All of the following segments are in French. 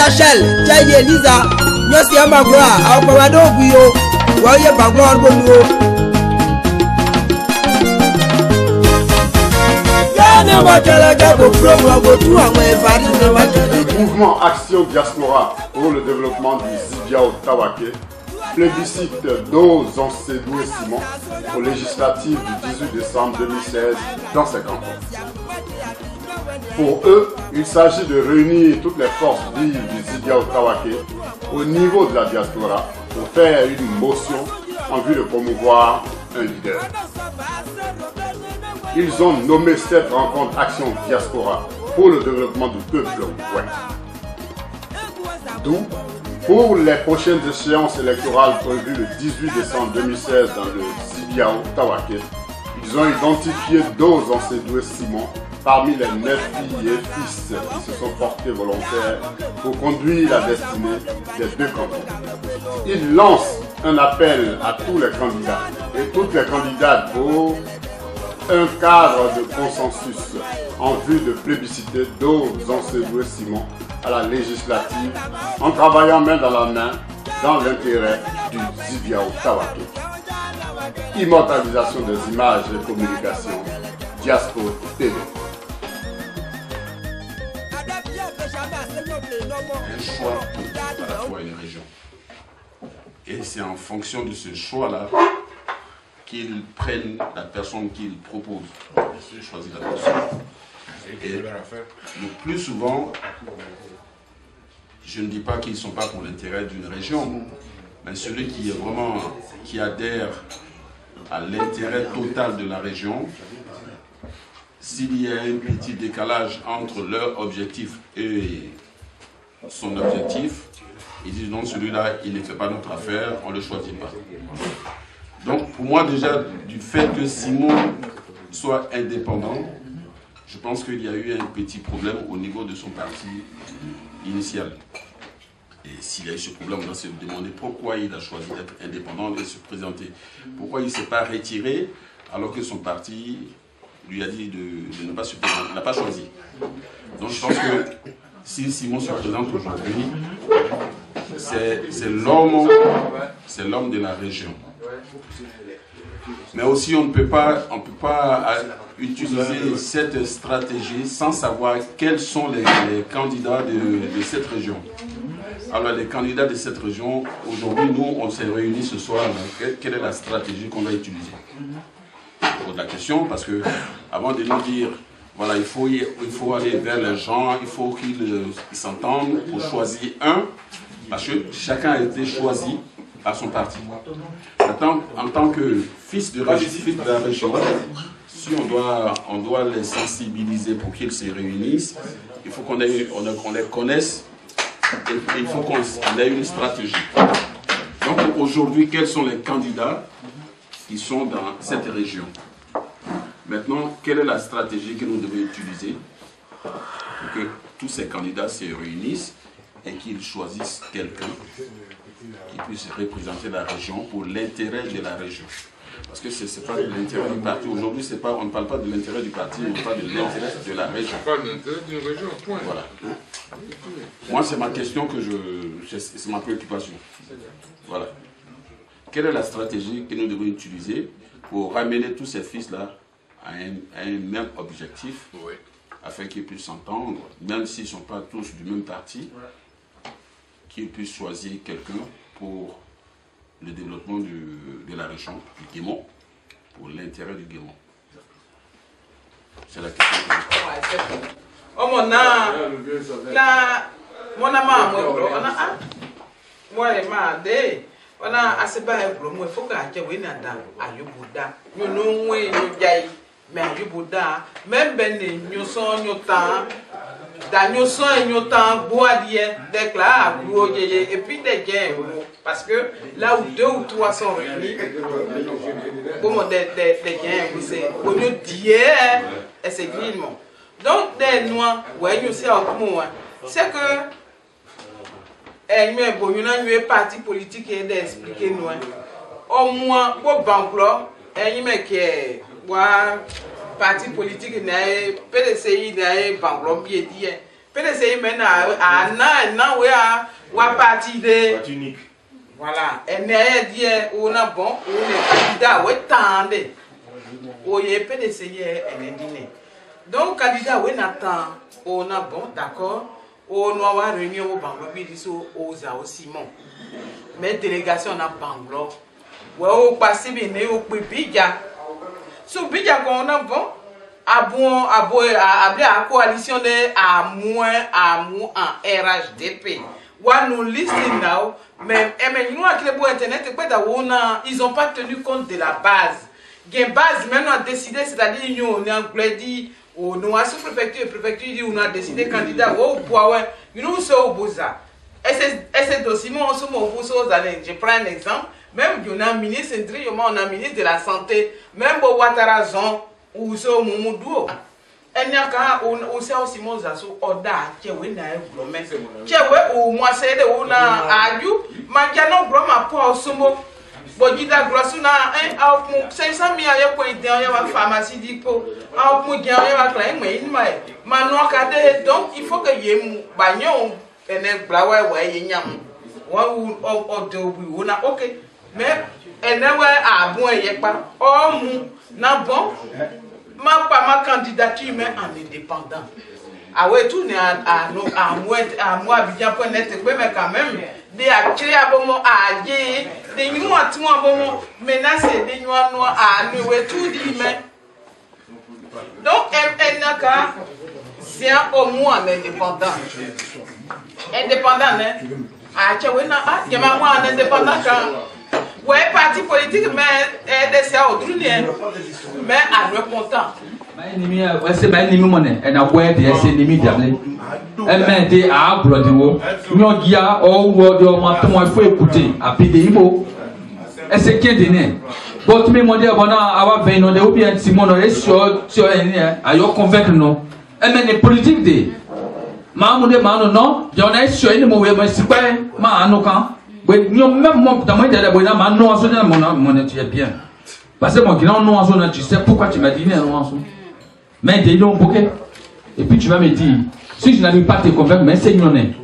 Rachel, Jai Elisa, Nyosi Amagua, Akwado Buyo, Waya Bagua Bonuo. Mouvement Action Diaspora pour le développement du Zibiao Tawaké plébiscite Dose Ansedou et Simon aux législatives du 18 décembre 2016 dans ces cantons. Pour eux, il s'agit de réunir toutes les forces vives du Zibiao Tawaké au niveau de la diaspora pour faire une motion en vue de promouvoir un leader. Ils ont nommé cette rencontre Action Diaspora pour le développement du peuple ouest. D'où, pour les prochaines échéances électorales prévues le 18 décembre 2016 dans le Zibiao Tawaké, ils ont identifié Dose Ansedou et Simon parmi les 9 filles et fils qui se sont portés volontaires pour conduire la destinée des deux cantons. Ils lancent un appel à tous les candidats et toutes les candidates pour un cadre de consensus en vue de plébisciter Dose Ansedou et Simon à la législative en travaillant main dans la main dans l'intérêt du Zibiao Tawaké. Immortalisation des images et communications, Diaspo TV. Un choix par rapport à une région. Et c'est en fonction de ce choix-là qu'ils prennent la personne qu'ils proposent. Ils choisissent la personne. Et le plus souvent, je ne dis pas qu'ils ne sont pas pour l'intérêt d'une région, mais celui qui est vraiment, qui adhère à l'intérêt total de la région, s'il y a un petit décalage entre leur objectif et son objectif, ils disent non, celui-là, il ne fait pas notre affaire, on ne le choisit pas. Donc pour moi déjà, du fait que Simon soit indépendant, je pense qu'il y a eu un petit problème au niveau de son parti initial. Et s'il y a eu ce problème, on doit se demander pourquoi il a choisi d'être indépendant et de se présenter. Pourquoi il ne s'est pas retiré alors que son parti lui a dit de ne pas se présenter. Il n'a pas choisi. Donc je pense que si Simon se présente aujourd'hui, c'est l'homme de la région. Mais aussi on ne peut pas utiliser cette stratégie sans savoir quels sont les candidats de cette région. Alors les candidats de cette région, aujourd'hui nous on s'est réunis ce soir, quelle est la stratégie qu'on va utiliser? Je pose la question parce que avant de nous dire voilà, il faut aller vers les gens, il faut qu'ils s'entendent pour choisir un, parce que chacun a été choisi par son parti. Maintenant, en tant que fils de la région, si on doit les sensibiliser pour qu'ils se réunissent, il faut qu'on les connaisse et il faut qu'on ait une stratégie. Donc aujourd'hui, quels sont les candidats qui sont dans cette région? Maintenant, quelle est la stratégie que nous devons utiliser pour que tous ces candidats se réunissent et qu'ils choisissent quelqu'un qui puisse représenter la région pour l'intérêt de la région? Parce que ce n'est pas de l'intérêt du parti. Aujourd'hui, on ne parle pas de l'intérêt du parti, on parle de l'intérêt de la région. On parle de l'intérêt d'une région, point. Voilà. Moi, c'est ma question c'est ma préoccupation. Voilà. Quelle est la stratégie que nous devons utiliser pour ramener tous ces fils-là à un même objectif, oui, afin qu'ils puissent s'entendre, même s'ils ne sont pas tous du même parti, qu'ils puissent choisir quelqu'un pour le développement de la région, du Guémon, pour l'intérêt du Guémon. C'est la question que je pose. Oh mon âme, là, mon âme, moi, on a assez bas pour moi, il faut que je vienne à Yubuda. Nous n'avons pas mais Yubuda, même ben nous sommes dans nous sommes bois déclare et puis des gains parce que là où 2 ou 3 sont réunis, comme des gains, c'est au lieu d'hier et c'est grillement. Donc des noirs, ouais, nous c'est c'est que mais bon, nous avons une parti politique et d'expliquer nous. Au moins, pour Banclo, qui est parti politique, PDCI, Banclo, PDC mène à na ouais à partie de unique. voilà et n'est dit on a bon on est candidat ouais tendez o ye PDC est dîner donc candidat ouais n'attend on a bon d'accord on va réunir au Banglo bidiso aux Simon mais délégation na Banglo ouais au passé bien au Bidja sous Bidja qu'on a bon à coalition de à moins en RHDP. What nous listen now, mais nous avec les beaux internet, ils n'ont pas tenu compte de la base. La base maintenant a décidé, c'est-à-dire nous on a dit, nous à sous-préfecture on a décidé candidat au poids, nous sommes au Boza. Et c'est dossier, on se met au Boza. Je prends un exemple, même on a ministre, on a ministre de la santé, même pour Ouattarazon. Ou so mumuduo enyaka o se o Simon Zaso oda chewe na eglome chewe o mo asede o na aju manja no broma po sumo bojida grosu na au mu 500 mil aye ko ide o ya pharmacie dipo au mu je o ya client me in mai manu akade donc il faut que yemu banyo ene blawe we yenyam wa o do bu na okay mais enewe abun eyepa o mu na bon ma candidature mais en indépendant. Ah ouais, tout n'est à moi bien pour net, mais quand même, des créer à bon moment à aller, des noirs à bon moment, menacer des noirs à nous, tout dit, mais. Donc, elle n'a qu'à, c'est au moins indépendant. Indépendant, hein? Ah, tu vois, il y a moi en indépendant quand. Ouais, parti politique, mais des au mais à nous content. C'est pas une monnaie, et la web c'est limite d'amener. Elle m'a dit à Brodio, nous y a au word de mon il faut écouter, à Pidéimo. Et c'est qui est dîner. Votre mémoire à avoir 20 ans, ou bien Simon est sur à y convaincre non. Elle m'a des politiques de Mamoudé Mano non, j'en ai sur une mauvaise, mais c'est pas un anokan. Oui, même moi, dans mon délai, non, mon tu es bien. Parce que mon grand non, tu sais pourquoi tu m'as dit non, mais t'es long bouquet. Et puis tu vas me dire, si je n'arrive pas à te convaincre, mais c'est ignoré.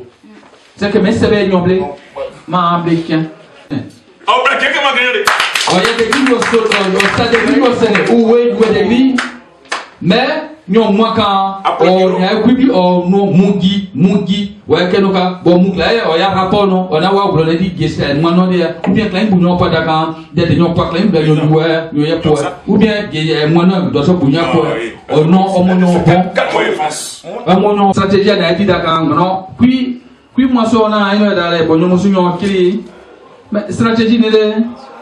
C'est que mes sévères ignorés, ma béquin. Oh, quelqu'un m'a gagné. Il y a des grilles au stade de grilles au Sénégal, où est des grilles, mais. Nous moi quand on a écouté on mungi ouais que nous quand bon mungi là on a rapport non on a voir on a dit que c'est moi non ou bien claim pour nous pas d'accord des nous pas claim de nous ouais nous y a pour ou bien moi non dans ce pour nous pour non on non bon non stratégie à dit d'accord non puis moi ça on a une dans les bon nous nous qui mais stratégie mais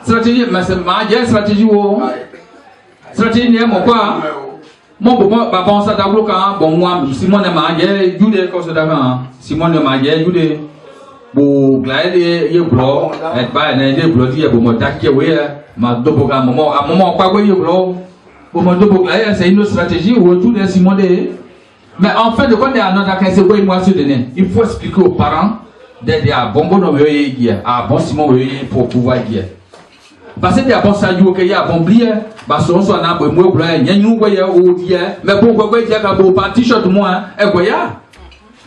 c'est ma stratégie ou stratégie n'est pas mon bon papa ça d'abord quand bon moi Simon ne m'a dit jude comme ça d'accord Simon ne m'a dit jude bon glaide y blo et pas ne y blo dit bon moi taquer oui ma double à moment pas oui blo bon moi double glaide c'est une stratégie ou tout les Simon de mais en fait de quoi on est à notre cas c'est quoi moi se donner il faut expliquer aux parents d'aider à bon à bon Simon pour pouvoir dire parce que bon ça joue que y a bon blier parce qu'on soit na moi blanc y a nous voyez au dia mais bon quoi dire que bon pas t-shirt moi et quoi ya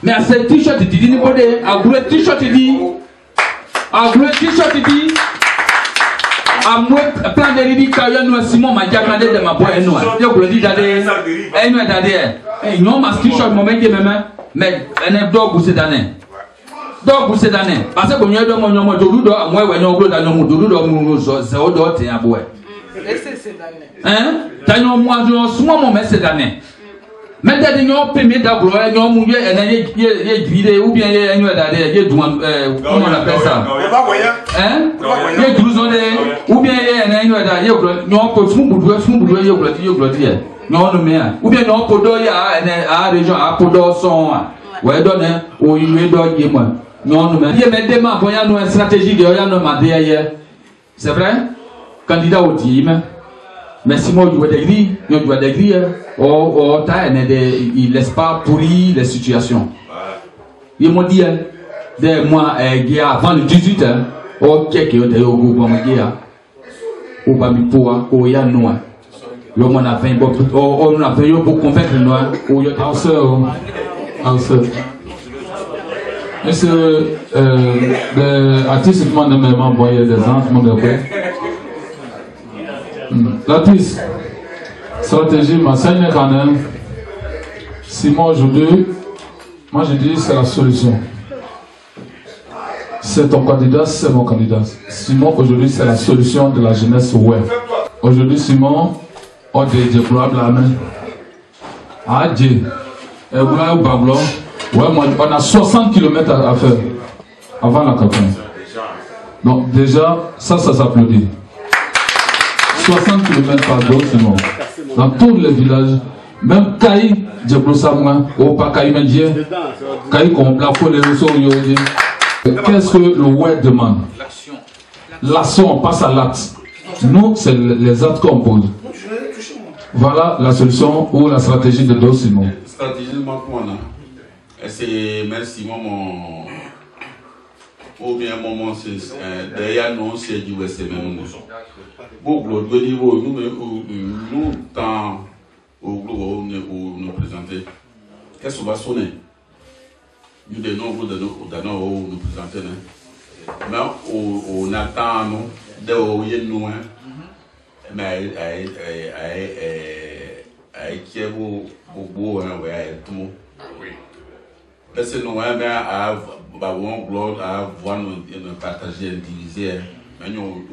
mais à ce t-shirt dit ni bodé à gros t-shirt dit à moi plan de ridic quand nous Simon m'a dit quand de ma boy noir yo gros dit d'aller et nous d'aller et non ma t-shirt moment qui même mais un dog c'est d'année donc cette année parce que bonjour de mon doudou do moi ouais non gros dans mon doudou do mon c'est au do te aboué cette année hein t'as non moi je suis mon mais cette année mais t'as dit non premier d'abord non mon vieux et vidéo ou bien il y a d'aller il comment on appelle ça hein il y a 12 ans ou bien il y a d'aller non pour son boudou il y a non mais ou bien non pour do il y a région à pour do son ouais donne ou il do y moi non mais il y a des gens qui ont une stratégie de c'est vrai candidat au team mais si moi je dois des grilles il laisse pas pourrir les situations il m'a dit de moi avant le 18 ok que de au groupe au bamipoa au ya noa le monde a fait beaucoup on a fait pour convaincre noa au ya Monsieur, l'artiste qui m'a envoyé des gens, tout le monde est l'artiste, stratégie, m'enseigne quand même. Simon, aujourd'hui, moi je dis c'est la solution. C'est ton candidat, c'est mon candidat. Simon, aujourd'hui, c'est la solution de la jeunesse web. Aujourd'hui, Simon, on déploie la main. Ah, Dieu. Et voilà, on a 60 km à faire avant la campagne. Donc, déjà, ça s'applaudit. 60 km par jour, Simon. Dans tous les villages, même Kaï, Djeblosamouin, ou pas Kaï Mendier, Kaï, qu'on plafond les réseaux, qu'est-ce que le web demande? L'action, on passe à l'acte. Nous, c'est les actes qu'on pose. Voilà la solution ou la stratégie de Dos Simon. Stratégie de Macron, c'est merci maman. Ou bien maman, c'est derrière nous, c'est du West même. Beaucoup de nous, tant au nous présenter. Qu'est-ce qu'on va sonner? Nous de nombreux de nous présenter. Mais on attend nous de nous, mais qui est beau, tout. Parce que nous avons voir nous partager, diviser. Mais nous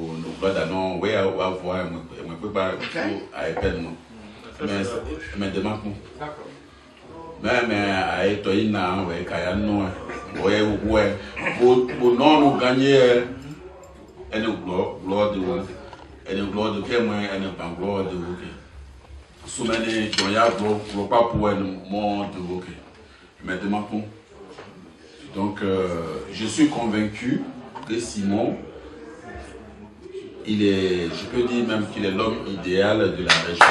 avons voir mais demain. Mais à être non nous gagner et nous gloire de vous et nous gloire de témoin et nous gloire de vous. Soumene Joya gloire pas pour un monde de vous. Mais demain. Donc je suis convaincu que Simon, il est, je peux dire même qu'il est l'homme idéal de la région.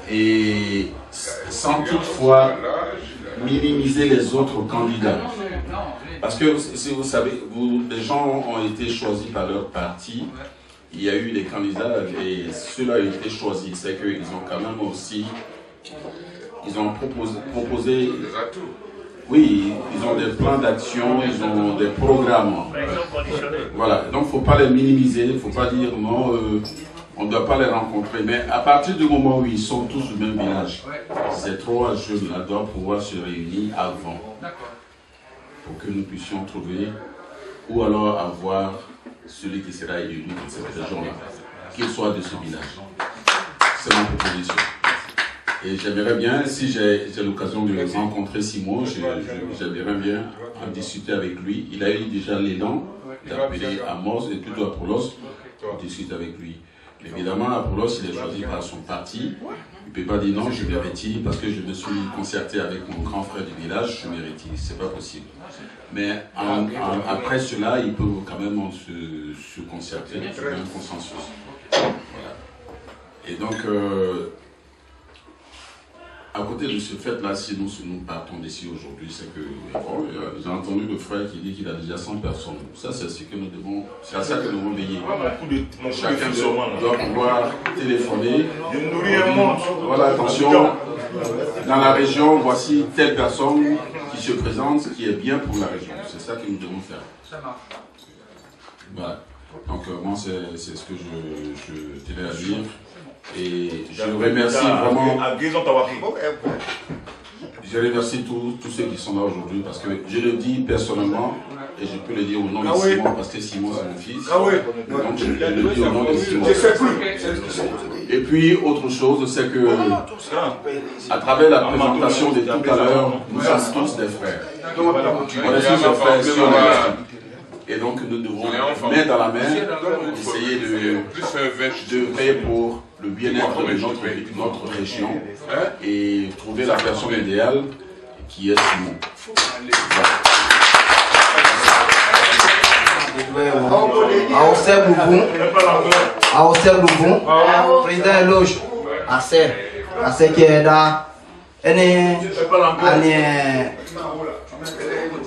Et sans toutefois minimiser les autres candidats. Parce que, si vous savez, les gens ont été choisis par leur parti. Il y a eu les candidats et ceux-là ont été choisis. C'est qu'ils ont quand même aussi, ils ont proposé, oui, ils ont des plans d'action, ils ont des programmes. Voilà, donc il ne faut pas les minimiser, il ne faut pas dire non, on ne doit pas les rencontrer. Mais à partir du moment où ils sont tous du même village, ces trois jeunes-là doivent pouvoir se réunir avant pour que nous puissions trouver ou alors avoir celui qui sera élu dans cette région-là, qu'il soit de ce village. C'est ma proposition. Et j'aimerais bien, si j'ai l'occasion de rencontrer Simon, j'aimerais bien en discuter avec lui. Il a eu déjà l'élan d'appeler Amos et plutôt Apollos pour discuter avec lui. Évidemment, Apollos, il est choisi par son parti. Il ne peut pas dire non, je me retire parce que je me suis concerté avec mon grand frère du village, je me retire. Ce n'est pas possible. Mais après cela, il peut quand même se concerter, trouver un consensus. Voilà. Et donc, à côté de ce fait-là, si nous partons d'ici aujourd'hui, c'est que j'ai entendu le frère qui dit qu'il a déjà 100 personnes. Ça, c'est ce que nous devons, c'est à ça que nous devons veiller. Chacun doit pouvoir téléphoner. Voilà, attention, dans la région, voici telle personne qui se présente, qui est bien pour la région. C'est ça que nous devons faire. Voilà. Donc, moi, c'est ce que je tenais à dire. Et je remercie vraiment. Je remercie tous ceux qui sont là aujourd'hui parce que je le dis personnellement et je peux le dire au nom de Simon parce que Simon c'est mon fils. Donc je le dis au nom de Simon. Et puis autre chose, c'est que à travers la présentation de tout à l'heure, nous sommes tous des frères. On est tous des frères sur la. Et donc nous devons main dans la main essayer de veiller pour le bien-être de notre région et trouver la personne idéale qui est Simon. Aosel Loubon, président éloge, Assez qui est là,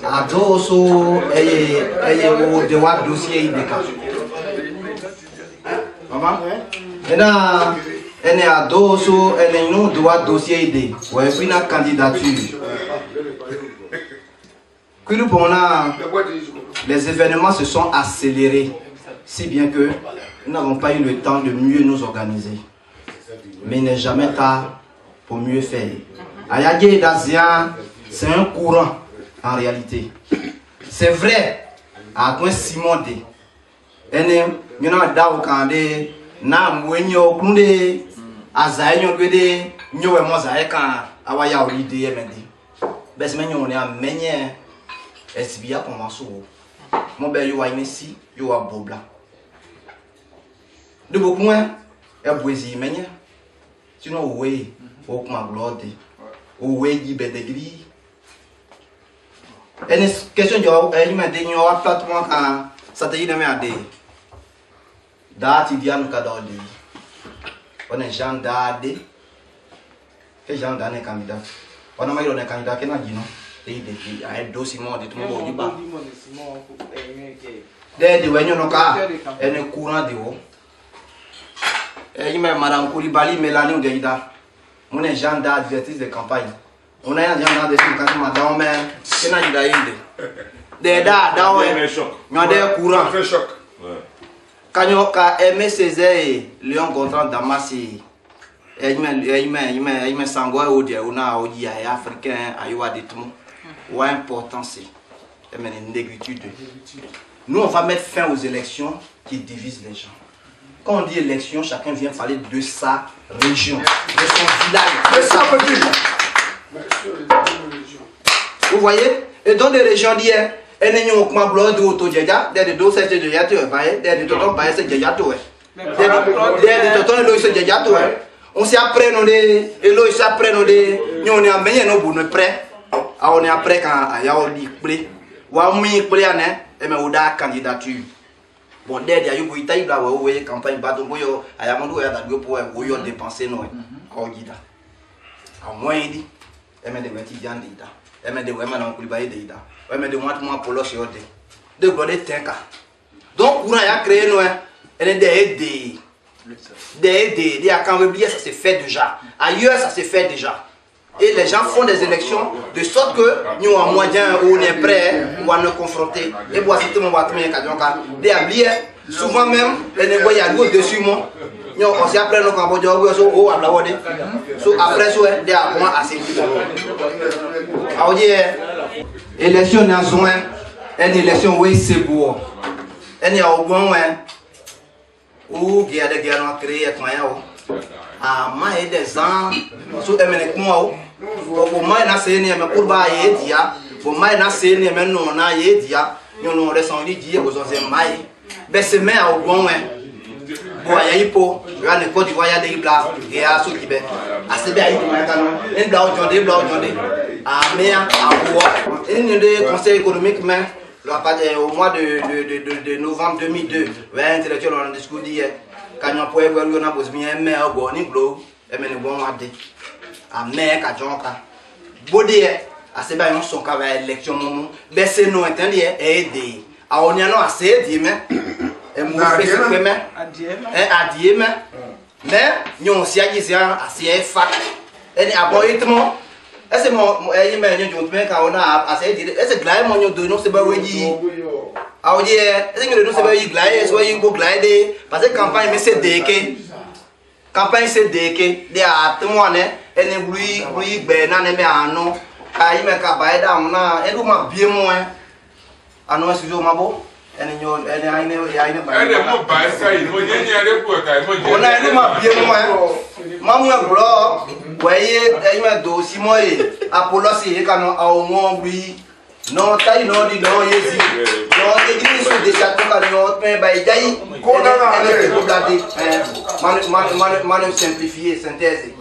Adoso eye o de wa dossier ideka. Maman, Elle est à dos, elle est nous doit dossier idée. Ouais, puis la candidature. Les événements se sont accélérés, si bien que nous n'avons pas eu le temps de mieux nous organiser. Mais il n'est jamais tard pour mieux faire. Ayagé d'Asia, c'est un courant en réalité. C'est vrai, à point Simon D. Nous avons d'Aokande, Namwenyo, Kunde, Azaïon Gede, nous avons Mosaïka, Awaya Olide, Mendi. Besmen, on est à Meunier. SBA commence au mon bel yo a ici yo a bobla de beaucoup moins et boisi menye sinon oui au ma gloire oui di bedegri une question yo il m'a dit yo a plateforme quand ça te dit de me ade dati dia no kada odi on est Jean Dade que Jean Dade candidat on a maïro ne candidat que na dino il y a un dossier de tout le monde. Des un courant de haut. Il m'a Madame Koulibaly, Mélanie ou Gaïda. On est gens d'advertise de campagne. On a un gens de quand madame, qui n'a pas eu des courant. Quand on a aimé Césaire et Léon Gontran Damas, il m'a sangoué au dia, on a au dia africain, à Yoa de tout. Ou important c'est une négritude. Nous on va mettre fin aux élections qui divisent les gens. Quand on dit élection, chacun vient parler de sa région, de son village, de sa commune. Vous voyez? Et dans les régions d'hier, on s'est après nous des et s'est après nous des on est amené nos bonnes prêts. On est après quand il y a eu des et mais on a candidature. Bon, derrière, il y a eu une campagne il y a pour dépenser nous. Moins il dit, et mais des étudiants d'Ida, et mais des women en Koulibaly d'Ida, et mais des mois pour l'os et de gloire Tenka. Donc, on a créé nous, et des quand ça se fait déjà. Ailleurs, ça se fait déjà. Et les gens font des élections de sorte que nous avons moyen où on est prêt ou à nous confronter. Et voici tout le monde des habillés, souvent même, les négociés à dessus moi. On s'est après nous Cambodge, au à la wode. Après ça, des appoints assez. Alors, élection n'a besoin, une élection oui c'est beau. Elle est au bon où il y a des guerres créées avec moi. Ah, moi et des gens, sous moi. Pour moi, c'est une courba et dia. Pour moi, c'est une menona et dia. Nous nous ressentons dire aux autres mailles. Ben, c'est mais au bon moment. Bon, il y a pour la Côte d'Ivoire, il y a des blas et à ceux qui ben. À ces bien, il y a des blas aujourd'hui. Ah, mais à voir. Il y a des conseils économiques, mais au mois de novembre 2002, intellectuel on a discuté quand on pouvait voir on a posé bien mais au bon niveau et mais le bon a dit à mais quand jonka bodé à ces bains sont quand élection moment baisser nous entendre et aider à on y a non assez dit mais et mon fait ce mais à dire mais nous aussi à dire assez fac et aboytement est-ce que mon mais nous quand on a assez dire est-ce que là mon nous donner c'est pas oui ah oui est-ce que nous c'est pas y glader soit y go glader parce que campagne mais c'est déqué campagne c'est déqué des à tout moi né et ne bruit ben na mais anu ayi me ka ba da na e lu ma bien mo anu si zo ma bo ene nyo ene ayi ne ba ene mo ba sa yi mo nyenye re ku ka mo je ona e lu ma bien mo ma mu glo weye ayi me do si mo e apollo si e ka no a o mo bi non taille non dit non yesi non église sur des châteaux quand non mais bah jayi ko na na man simplifier synthèse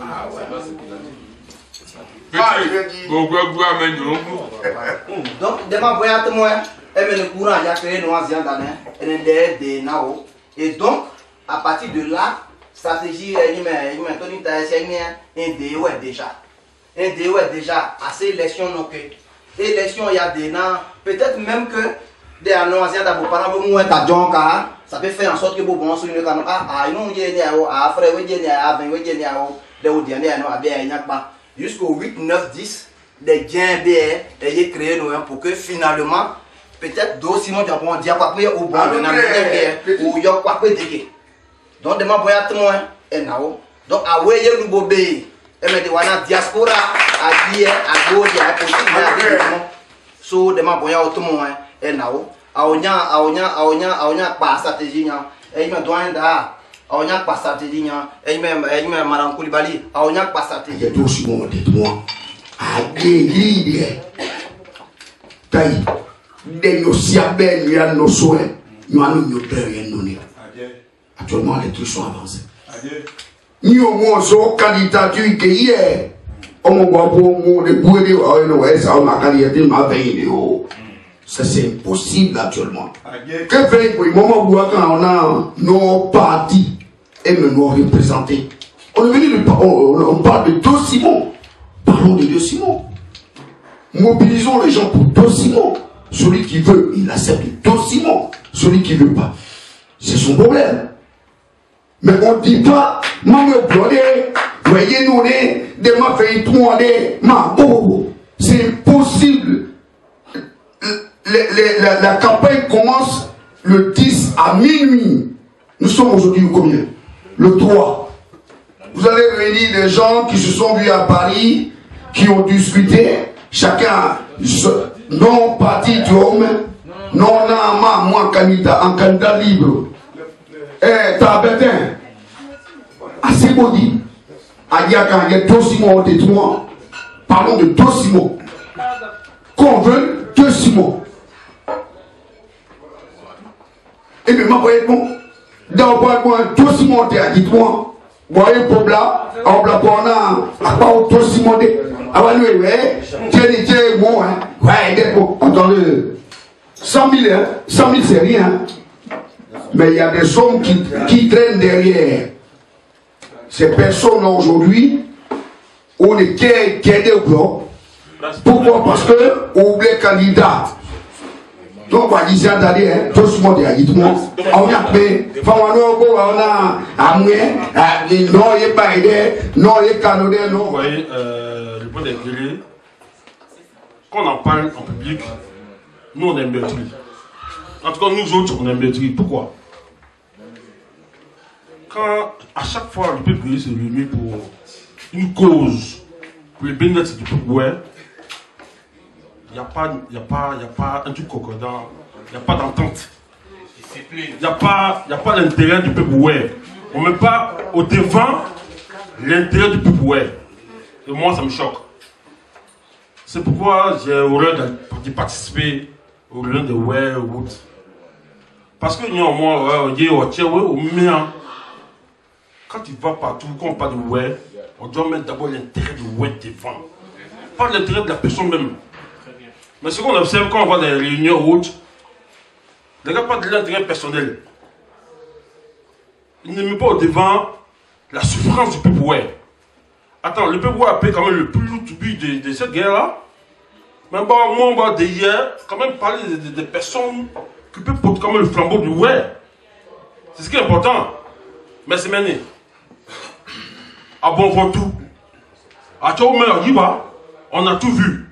donc demain voyez moi et le courant il a créé nos anciens d'année et des nao et donc à partir de là stratégie il m'a tenu ta déjà assez élection non que élection il y a des noms peut-être même que Des annonces, d'abord, par exemple, moi, t'as John Car, ça peut faire en sorte que vous bon sur une canon. Ah, non, il y a un frère, il y a un 20, il y a un dernier, il y a pas. Jusqu'au 8, 9, 10, des gains BR et créé pour que finalement, peut-être d'autres Simon Japon dit à quoi au bon de ou yo quoi que dégué. Donc, demain, boya témoin, et nao. Donc, à Weye nous bobé, et me wana diaspora, à dire, à gauche, à côté, so demain, boya au témoin, et nao. Aonya pas stratégie et me doit da aonya pas stratégie et me madame Koulibaly aonya pas stratégie tout ce monde moi a guérir taï des nociabel ya nos souhaits nous allons nous derrière nous actuellement les trucs sont avancés ni au moins so candidature que hier on va pour le bouer ouais ça ma candidature m'a veillé ça c'est impossible actuellement. Que fait pour le moment où on a nos partis et nos représentés? On parle de deux Simon. Parlons de deux Simon. Mobilisons les gens pour deux Simon. Celui qui veut, il accepte deux Simon. Celui qui ne veut pas, c'est son problème. Mais on ne dit pas, maman pleurer, voyez nous des ma fait tourner, ma c'est impossible. La campagne commence le 10 à minuit. Nous sommes aujourd'hui combien? Le 3. Vous allez réunir des gens qui se sont vus à Paris, qui ont discuté, chacun, non parti d'homme, non moi candidat libre. Eh, t'as bétin. Assez beau dit. Ayaka, il y a deux Simons de toi. Parlons de deux Simons. Qu'on veut deux Simons. Et puis, ma voyez bon, dans le tout Simon, dites-moi, voyez pour là, on a pas tout Simon, avant lui, ouais, tiens, bon, hein, ouais, attendez, 100 000, 100 000 c'est rien, mais il y a des sommes qui traînent derrière. Ces personnes aujourd'hui, on est qu'aidé au bloc. Pourquoi? Parce que, on oublie candidat. Donc, on dit ça, tout le monde est dit, on a fait, on a non, il n'est pas aidé, non, il est canadien, non. Vous voyez, le point d'intérêt, quand on en parle en public, nous on aime meurtri. En tout cas, nous autres, on aime meurtri. Pourquoi? Quand, à chaque fois, le peuple se réunit pour une cause, pour le bénéfice du peuple, ouais, il n'y a pas un truc concordant, il n'y a pas d'entente. Il n'y a pas l'intérêt du peuple, ouais. On ne met pas au devant l'intérêt du peuple, ouais. Et moi, ça me choque. C'est pourquoi j'ai horreur de participer au lien de ouais ou autre. Parce que moi, quand tu vas partout, quand on parle de ouais, on doit mettre d'abord l'intérêt du ouais devant. Pas l'intérêt de la personne même. Mais ce qu'on observe quand on va dans les réunions ou autres, les gars parlent de l'intérêt personnel. Ils ne mettent pas au devant la souffrance du peuple. Ouais. Attends, le peuple a payé quand même le plus lourd tribut de cette guerre-là. Mais bon, moi, on va derrière quand même parler des personnes qui peuvent porter quand même le flambeau du ouais. C'est ce qui est important. Mais c'est mené. Ah bon, on voit tout. À Tchao-Mer, on a tout vu.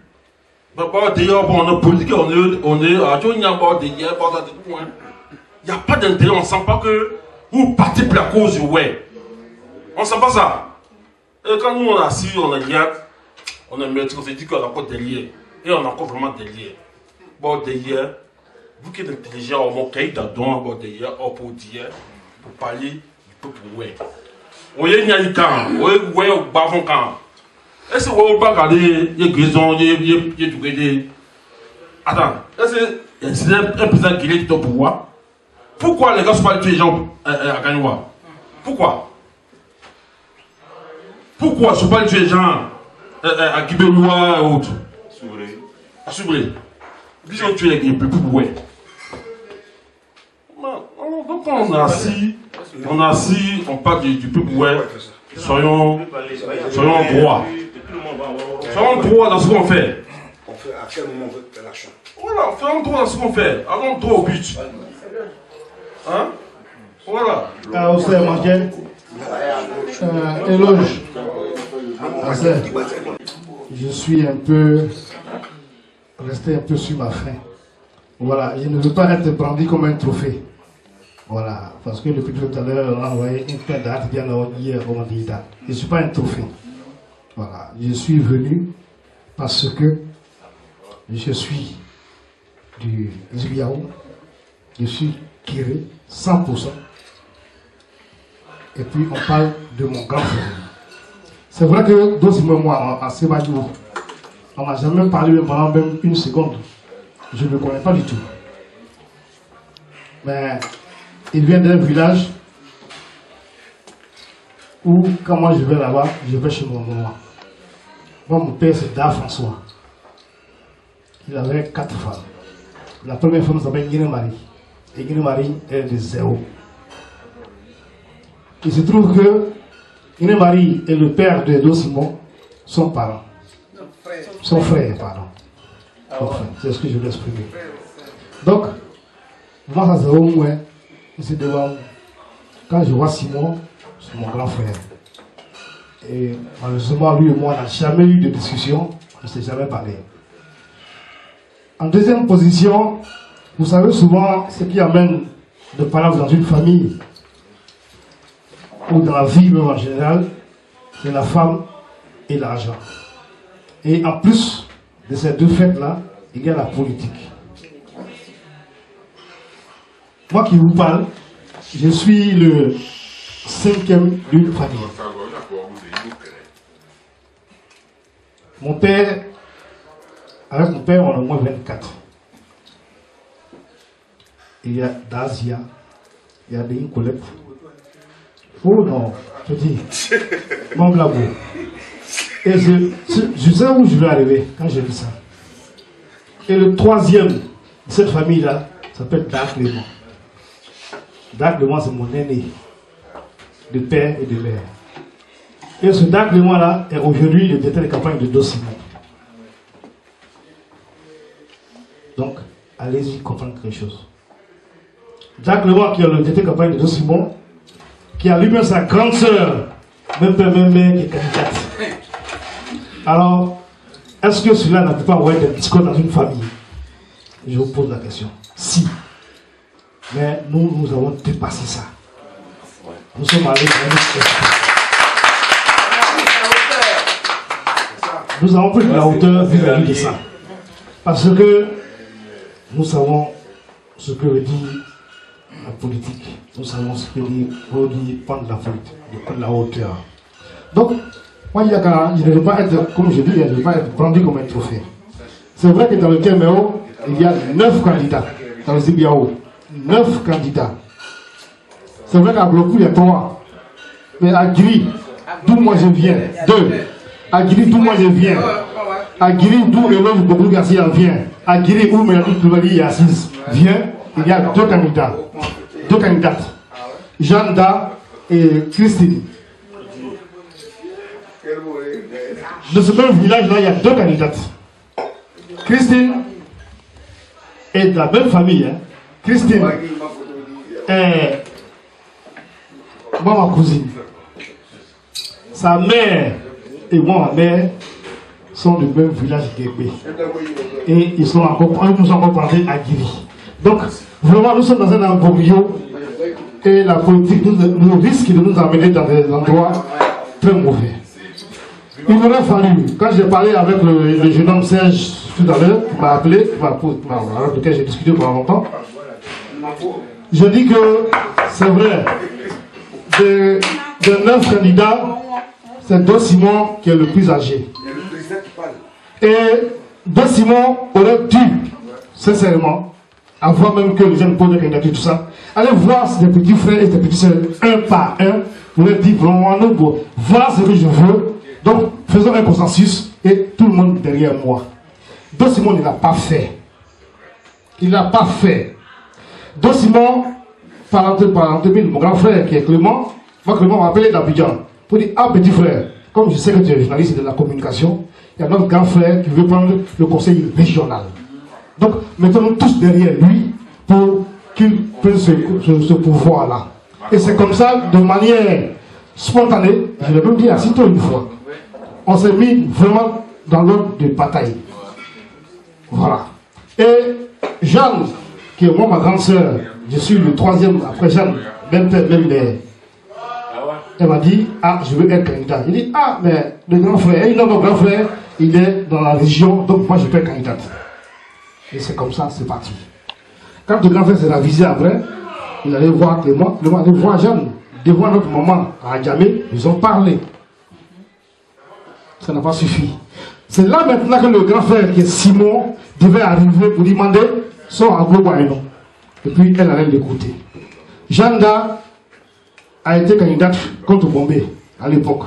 D'ailleurs, on est politique, on est à Tchao-Mer, il n'y a pas d'intérêt, on ne sent pas que vous partez pour la cause, ouais. On ne sent pas ça. Et quand nous on est assis, on est lié, on est maître, on s'est dit qu'on a encore derrière. Et on a encore vraiment derrière. Bon, derrière, vous qui êtes intelligent, on m'a caillé d'adon, bon, derrière, on peut dire, pour parler du peuple, ouais. On y a une camp, ouais, au bavon camp. Est-ce que vous pouvez regarder, il y a Grison, il y a du Grédé. Attends, est-ce que c'est un président qui est au pouvoir? Pourquoi les gars ne sont pas tués les gens à Gagnoua? Pourquoi? Pourquoi ne sont pas tués les gens à Guibéloua et autres? À Soubré. Ils ont tué les peuples, ouais. Donc on a assis, on parle du peuple, ouais. Soyons droits. Soyons droits dans ce qu'on fait. À quel moment on veut faire l'action? Voilà, faisons droit à ce qu'on fait. Allons droit au but. Hein? Voilà. Éloge. Je suis un peu resté un peu sur ma faim. Voilà, je ne veux pas être brandi comme un trophée. Voilà, parce que depuis tout à l'heure, on a envoyé une paire d'actes bien hier au Mandita. Je ne suis pas un trophée. Voilà, je suis venu parce que je suis du Zibiaou, je suis Kiré, 100%. Et puis on parle de mon grand frère. C'est vrai que dans ce moment, à Sebadou, on n'a jamais parlé pendant même une seconde. Je ne le connais pas du tout. Mais il vient d'un village où, quand moi je vais là-bas, je vais chez mon maman. Moi, mon père, c'est Da François. Il avait 4 femmes. La première femme s'appelle Guiné Marie. Et Guiné Marie est de Zéo. Il se trouve que Guiné Marie et le père de Edo Simon sont parents. Son frère, pardon. Enfin, c'est ce que je veux exprimer. Donc, moi, ça c'est au moins, c'est devant. Quand je vois Simon, c'est mon grand frère. Et malheureusement, lui et moi, on n'a jamais eu de discussion, on ne s'est jamais parlé. En deuxième position, vous savez souvent ce qui amène de parler dans une famille ou dans la vie même en général, c'est la femme et l'argent. Et en plus de ces deux faits-là, il y a la politique. Moi qui vous parle, je suis le 5e d'une famille. Mon père, avec mon père, on a au moins 24. Il y a Dazia, il y a des Colette. Oh non, je dis, mon blabou. Et je sais où je vais arriver quand j'ai vu ça. Et le 3e de cette famille-là s'appelle Dark Léman. Dark Léman, c'est mon aîné, de père et de mère. Et ce Dark Léman-là est aujourd'hui le directeur de campagne de Simon. Donc, allez-y comprendre quelque chose. Dark Léman, qui est le directeur de campagne de Simon, qui a lui-même sa grande sœur, même père, même mère, qui est candidate. Alors, est-ce que cela n'a pas envoyé des discours dans une famille? Je vous pose la question. Si. Mais nous avons dépassé ça. Nous sommes allés dans une Nous avons pris de la hauteur vis-à-vis de ça. Parce que nous savons ce que veut dire la politique. Nous savons ce que veut dire prendre la politique, de prendre la hauteur. Donc, moi, je ne veux pas être, comme je dis, je ne veux pas être brandi comme un trophée. C'est vrai que dans le KMO, il y a 9 candidats. Dans le Zibiao, 9 candidats. C'est vrai qu'à Blokou, il y a 3. Mais à Giri, d'où moi je viens, 2. À Giri, d'où moi je viens. À Giri, d'où Eloge Bokou Garcia vient. À Giri, où Mélanie Toubali Assis vient, il y a 2 candidats. 2 candidates. Janda et Christine. De ce même village-là, il y a 2 candidates. Christine est de la même famille. Hein. Christine est moi, ma cousine. Sa mère et moi, ma mère, sont du même village Guébé. Et ils sont encore, nous sommes encore plantés à Guiri. Donc, vraiment, nous sommes dans un embryo et la politique nous risque de nous amener dans des endroits très mauvais. Il m'aurait fallu, quand j'ai parlé avec le jeune homme Serge tout à l'heure, qui m'a appelé, avec lequel j'ai discuté pendant longtemps, je dis que c'est vrai, de 9 candidats, c'est Do Simon qui est le plus âgé. Et Do Simon aurait dû, sincèrement, avant même que les jeunes posent des candidatures, tout ça, aller voir ses petits frères et ses petites soeurs, un par un, pour leur dire vraiment, non, voilà ce que je veux. Donc, faisons un consensus et tout le monde derrière moi. Do Simon ne l'a pas fait. Il ne l'a pas fait. Do Simon, par mon grand frère qui est Clément, moi Clément m'a appelé d'Abidjan pour dire, ah petit frère, comme je sais que tu es journaliste de la communication, il y a notre grand frère qui veut prendre le conseil régional. Donc, mettons-nous tous derrière lui pour qu'il prenne ce pouvoir-là. Et c'est comme ça, de manière spontanée, je l'ai même dit à Cito une fois, on s'est mis vraiment dans l'ordre de bataille. Voilà. Et Jeanne, qui est moi ma grande sœur, je suis le troisième après Jeanne, même père, même mère. Elle m'a dit, ah, je veux être candidat. J'ai dit, ah, mais le grand frère, mon grand frère, il est dans la région, donc moi je peux être candidate. Et c'est comme ça, c'est parti. Quand le grand frère s'est ravisé après, il allait voir Clément, Clément allait voir Jeanne, devant notre maman à Djamé, ils ont parlé. Ça n'a pas suffi. C'est là maintenant que le grand frère, qui est Simon, devait arriver pour demander son agro-boynon. Et puis elle allait l'écouter. Janda a été candidate contre Bombay à l'époque.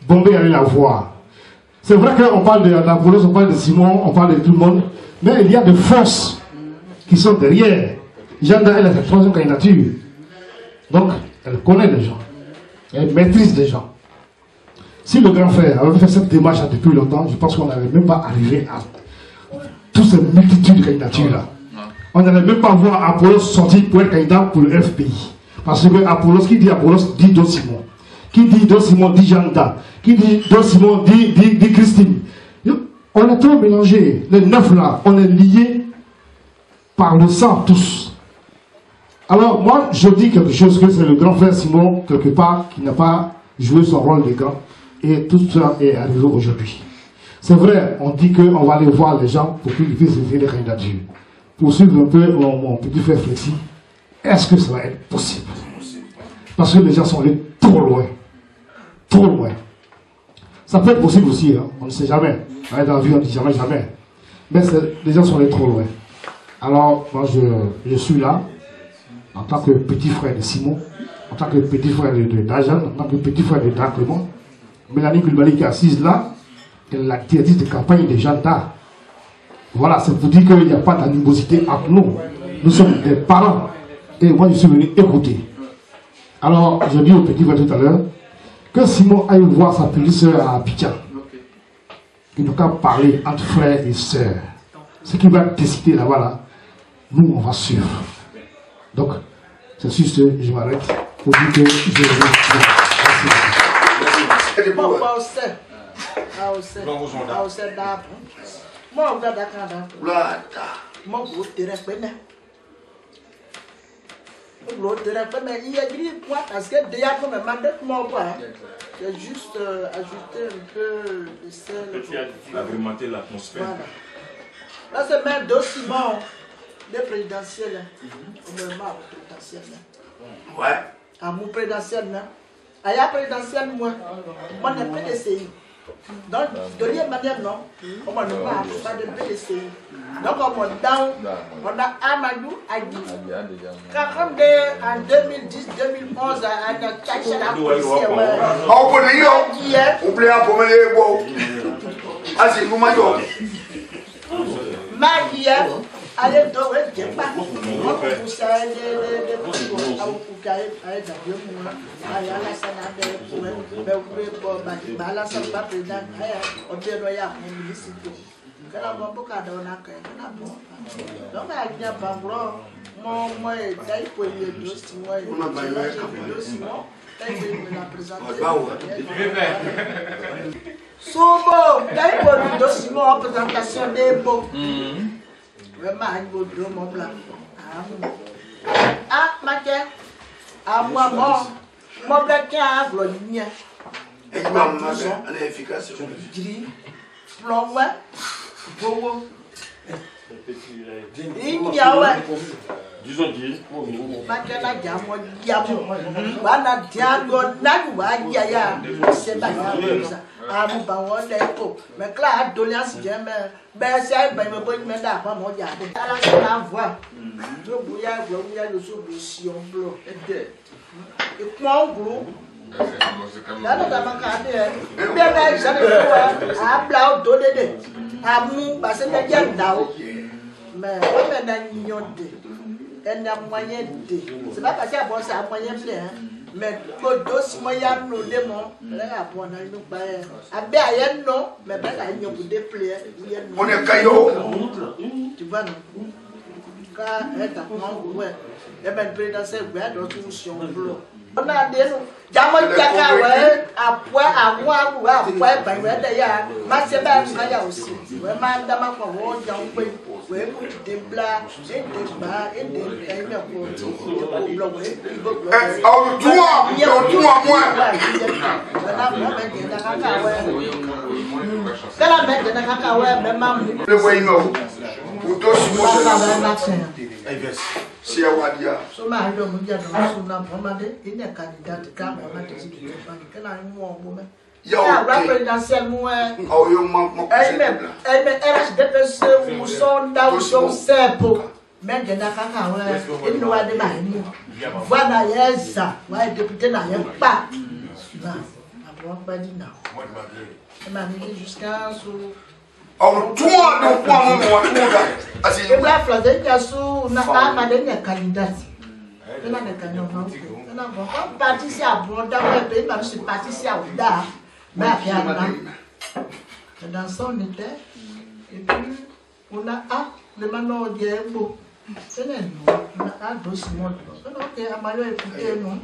Bombay allait la voir. C'est vrai qu'on parle de Apollos, on parle de Simon, on parle de tout le monde, mais il y a des forces qui sont derrière. Janda, elle a sa troisième candidature. Donc, elle connaît les gens. Elle maîtrise les gens. Si le grand frère avait fait cette démarche depuis longtemps, je pense qu'on n'allait même pas arriver à toutes ces multitudes de candidatures-là. On n'allait même pas voir Apollos sortir pour être candidat pour le FPI. Parce que Apollos, qui dit Apollos, dit Don Simon. Qui dit Don Simon, dit Janda. Qui dit Don Simon, dit Christine. On est trop mélangés. Les 9 là, on est liés par le sang tous. Alors moi, je dis quelque chose que c'est le grand frère Simon, quelque part, qui n'a pas joué son rôle de grand. Et tout ça est arrivé aujourd'hui. C'est vrai, on dit qu'on va aller voir les gens pour qu'ils puissent élever les candidatures. Pour suivre un peu mon petit frère Flexi, est-ce que ça va être possible? Parce que les gens sont allés trop loin. Trop loin. Ça peut être possible aussi, hein? On ne sait jamais. Dans la vie, on ne dit jamais, jamais. Mais les gens sont allés trop loin. Alors, moi, je suis là, en tant que petit frère de Simon, en tant que petit frère de Dajan, en tant que petit frère de Clément. Mélanie Kulbali qui est assise là, elle est la directrice de campagne de Janda. Voilà, c'est pour dire qu'il n'y a pas d'animosité entre nous. Nous sommes des parents. Et moi, je suis venu écouter. Alors, je dis au petit frère tout à l'heure, que Simon aille voir sa petite sœur à Abidjan. Il nous a parlé entre frères et sœurs. Ce qu'il va décider là-bas, là, nous, on va suivre. Donc, c'est sur ce, je m'arrête pour dire que je vais. J'ai juste ajouté un peu de sel. Agrémenter l'atmosphère. Là, c'est même deux Simon, les présidentiels. On me marre présidentiel. Ouais. À mon présidentiel, il y a présidentiel, moi. Moi, je n'ai pas d'essayer. Donc, de la manière, non. On m'a pas de PDCI. Donc, on m'a down. On a Amadou Adi. Quand en 2010-2011, on a caché la police. On peut dire, on peut apprendre les mots. Ah, c'est vous, Mayo. Magia, allez, donc, je ne sais pas. Moi, pour ça, Sobo, d'ailleurs, pour le dossier, en présentation des beaux. Vraiment, il vaut deux mots blancs. Ah, ma chère, à moi, mon blanc qui a un glonien. Et ma maison, elle est efficace. Gris, plomb, beau. Il y a ouais. Disons dit. Makela jambo diabo. Bana diabo nanu wa ya c'est pas ça. Amu ba won leto. Mais là doléance jeme. Ben c'est ben me bonne me da pa mo ja. Ala la voix. To buya le so si on blo. Et point gros. Là nous avons cadé. Bien ben j'allais voir a blau do de. Amu ba c'est bien dao. Mais on est dans l'union de. Elle n'a moyen de. C'est pas parce qu'il y a bon, c'est un moyen plein. mais bodo si mo ya no de mo le abon na no pa e abe aye no me be la nyo ku de play ye no on est caillou tu vois non ka eta mo we e ben président c'est we do tu sion blo on a de no jamo jaka we apwa amwa bu apwa ba we de ya ma se ba ma ya osi we ma da ma ko wo ja un pe we ku de bla e de ba e de e me ko ti ko blo we ko blo au toi moi na mo be de da ka we kala be de da ka we be ma mu le way no o to si mo se wadia so ma do mu ja do so na pomade ine candidate ka ma de si de ba kala mu o me ya présidentiel mu au yo ma era de pese mu so da so sepo men de da ka we inu wa de ba ni voilà yesa wa député na ye pa na abon pa di na ma ni jusqu'à so au toi no kwa mo asi e bla flaze ya so na ama de ne candidate na ne kan no na bon parti si abon da pe ba si parti si awda ba ya na dans son était et puis on a le mano diembo c'est non on a dos mots ok amayo écouter non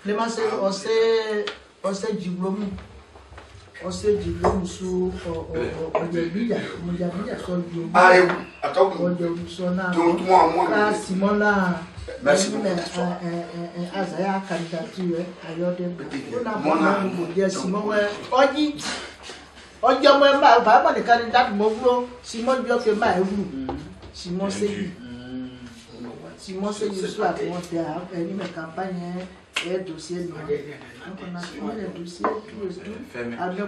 le masse on s'est diplômé sous au début mon diable sur le allez attends moi Simona merci azaya candidature ayode on a bon dire Simon ojo mo ma ba mo de candidat mo vlo Simon bio ke ma ewu Simon c'est soit pour faire une campagne et dossier donc on a fait les dossiers tout avec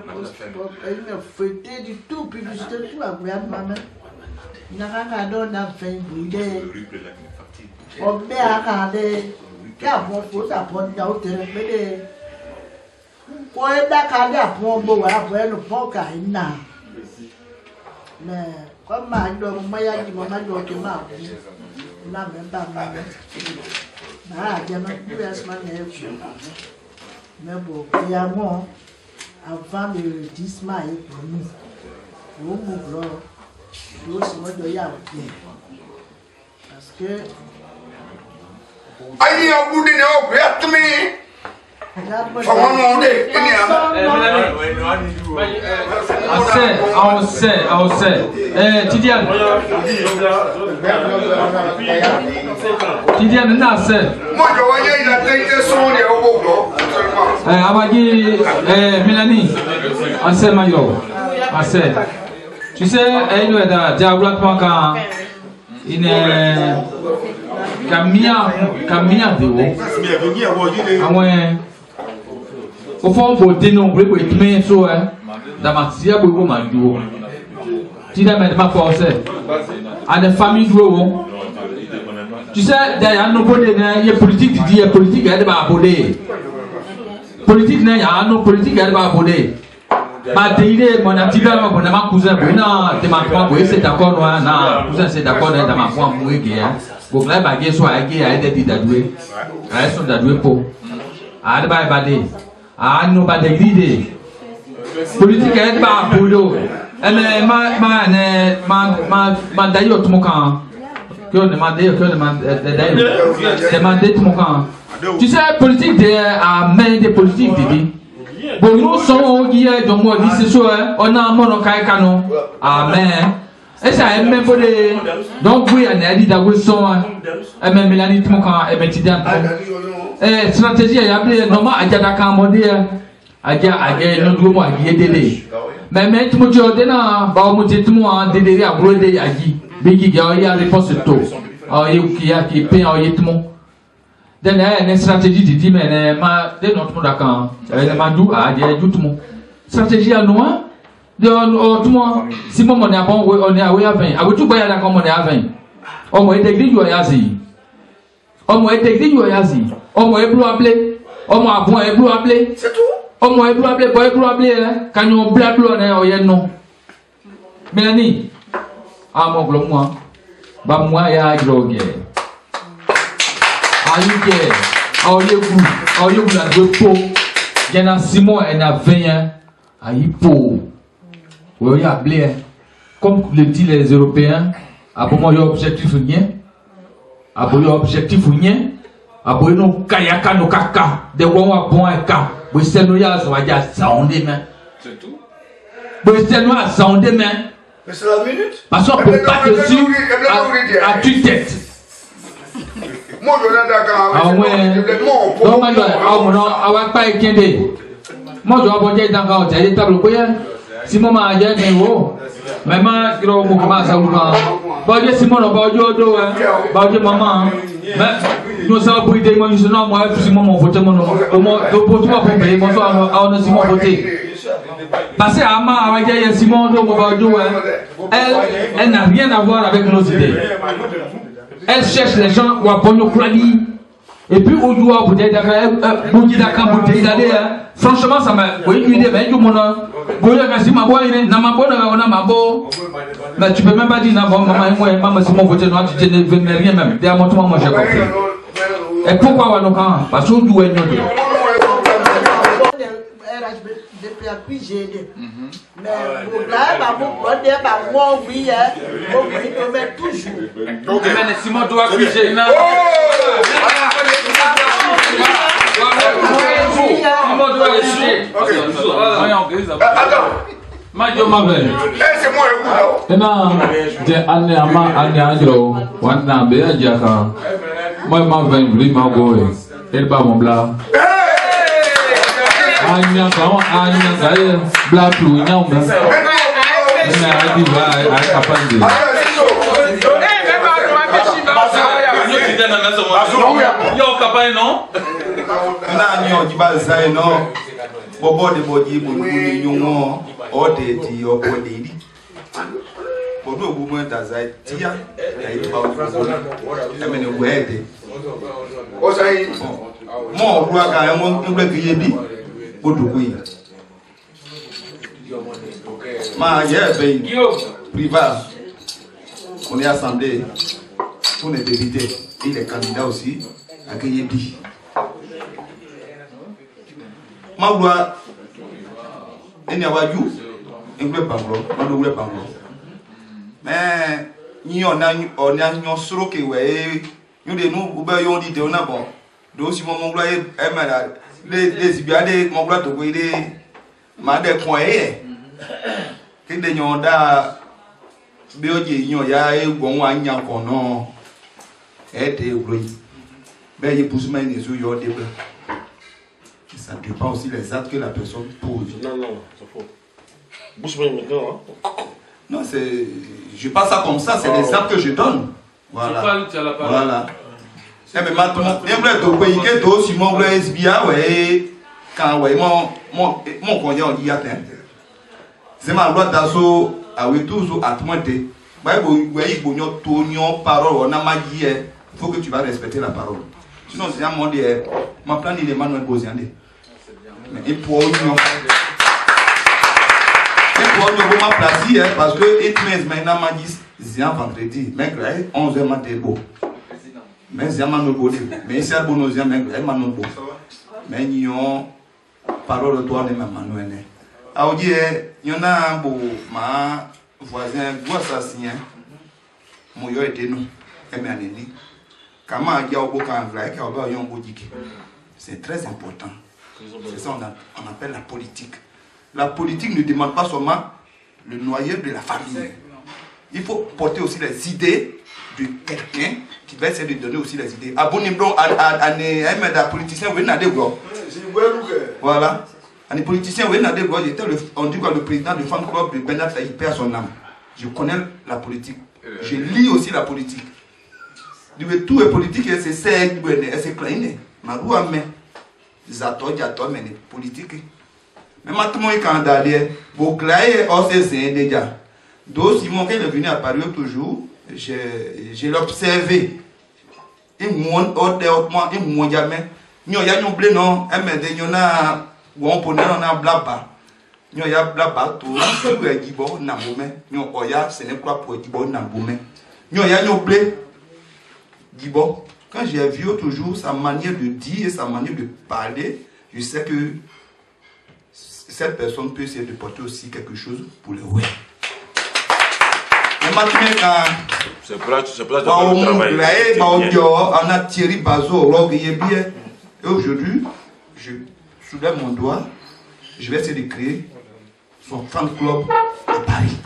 une feuilleté du tout publicité tout à voir maman na ka do na fait brûler on met à regarder ya bon faut ça bon da o tere pede ko e da ka da bon bo wa bo e no po ka ina mais comme ma do mo ya di mo ma do ke ma na me ba ma na ja no US man e ku mais bon ya mo avant le 10 mai pour nous au Mouglo do si mo do ya parce que ayi abudi ne o gret me Tidiane na se mo jo wa ye na te so ne o bo abagi Mélanie ase mayo ase tu sais il est da diabla quand il est Camilla de wo au fond pour dénombrer pour être mis sur damasia pour ma duo tu n'as même pas forcé à des familles duo tu sais derrière nos potes il y a politique il y a politique elle va aborder politique il y a nos politique elle va aborder ma déidé mon activité mon ma cousin pour na de ma point pour c'est d'accord na cousin c'est d'accord dans ma point pour donc là bagé soit agé à aider d'adouer à son d'adouer pour à ba badé à nous pas de gride politique est pas pour l'eau mais ma d'ailleurs tout mon camp que demander tout mon camp tu sais politique de à main des politiques dit bon nous sommes qui est donc moi dit c'est ça on a mon kai canon amen et ça est même pour les donc oui on a dit d'avoir son même Mélanie tout mon camp et Tidiane stratégie il y a appelé normal à jada kan modé à no do mo agie délé mais tout mo jode na ba mo te tout mo en délé à brode agi bigi ga ya réponse to qui pain tout mo then une stratégie dit mais ma de notre monde kan ma dou a tout mo stratégie à noir de tout mo si mo na bon on est à 20 a tout ba ya kan mo na 20 o mo e degree yo ya zi o mo e degree yo ya zi ọmọ eblu able ọmọ abun eblu able c'est tout ọmọ eblu able boy eblu able kanyo bla blu na oye no Mélanie amo glo moi ba moi ya drogue ayuke Aoye la deux pots. Il y en a 6 mois, il y en a 20 ans. Aïe pot. Oui, il y a blé. Comme le disent les Européens, après moi, il y a objectif ou rien. Après, il y a objectif ou rien. Après, nous, kayaka, nous, kaka. Des gens bon et ka. Oui, c'est nous, il y a ça, on est main. C'est tout. Oui, c'est nous, ça, on est main. Mais c'est la minute. Parce qu'on ne peut pas te suivre à tue-tête. Moi, je l'ai d'accord. Ah ouais. Non, moi, je vais pas éteindre. Moi, je vais pas éteindre dans le table. Table, quoi. Si moi, je vais éteindre, mais moi, je vais commencer à vous voir. Bah, si moi, je vais éteindre, bah, je vais maman. Mais, nous savons pour aider, moi, je suis non, moi, si moi, mon vote, mon nom. Moi, je peux pas payer, moi, on a si mon voté. Parce que Ama, avec Simon, elle n'a rien à voir avec nos idées. Elle cherche les gens ou à Pogno Klani. Et puis, au doigt, vous dites, franchement, ça m'a. Oui, une idée, mais tout le monde. Mais tu peux même pas dire, maman, si mon vote noir, tu ne veux rien même. Derrière moi, moi, j'ai compris. Et pourquoi on a parce que nous, depuis à puis j'ai aidé. Mais vous là, vous prenez par moi, oui, vous mettez toujours. Donc, mais Simon doit cuisiner. Simon doit cuisiner. Attends. Majo Mavel. C'est moi le coup là. De année Andro, Wana Bea Jaka. Moi, Mavel, Bri Mago, Elba Mombla. Anya Gaye, Black Blue, Yam. I did Yo, capable, non? Non, tu vas ça, non. Bobo de body, Bougnon, or de or body. Pour nous, vous mettez à Zay, Tia, I mean, where they. More work, I want to break the baby. Go to Queen. Ma, yeah, baby. Privat. On est assemblé. On est député. Il est candidat aussi à Kéyebi. Ma voix, il n'y a pas eu un peu panglo, on ne voulait pas. Mais nous on a sur que nous de nous on dit on a bon. Donc si mon gloire est malade, les ibiades mon gloire te voyez ma de coin que de nyonda bioji nyo ya e gon anya kono et de bruit. Ben il pousse mais les yeux de ça dépend aussi des actes que la personne pose. Non, c'est faux. Bouge-moi maintenant. Non, c'est. Je passe ça comme ça, c'est les actes que je donne. Voilà. Voilà. Mais maintenant, il y a un pays qui est aussi mon SBA, ouais. Quand, ouais, mon cognac, on dit atteint. C'est ma loi d'assaut, à oui, toujours à te monter. Bah, vous voyez, ton parole, on a ma dit, il faut que tu vas respecter la parole. Sinon, c'est un monde, ma plan, il est manuel posé. Mais il faut ma place parce que it means maintenant m'a dit c'est vendredi mais 11h matin beau mais c'est manon beau mais c'est bon aux mais manon beau mais nion parole toi de manon né a dit y en a beau ma voisin voit ça sien mon yo était nous et mais année comment a dit au beau quand vrai que on yon beau dit c'est très important. C'est ça on appelle la politique. La politique ne demande pas seulement le noyau de la famille. Il faut porter aussi les idées de quelqu'un qui va essayer de donner aussi les idées. Abonnez-vous à des politiciens, vous venez à des gros. Voilà. À des politiciens, vous venez à des gros. On dit que le président du fan club de Bernard il perd son âme. Je connais la politique. Je lis aussi la politique. Tout est politique et c'est ça, c'est clair. Ma loi, mais. Mais politique. Mais maintenant, quand d'aller, vous clayez, c'est déjà. Donc, si mon est venu à Paris toujours, je l'ai observé. Il m'a jamais. Nous avons blé, non, nous avons blabba. Nous avons blabba, tout est gibo, n'amboumé. Nous avons ce n'est pas pour gibo, n'amboumé. Nous avons blé, gibo. Quand j'ai vu toujours sa manière de dire et sa manière de parler, je sais que cette personne peut essayer de porter aussi quelque chose pour le web. C'est pour là que tu travailles. On a Thierry Bazot, et aujourd'hui, je soulève mon doigt, je vais essayer de créer son fan club à Paris.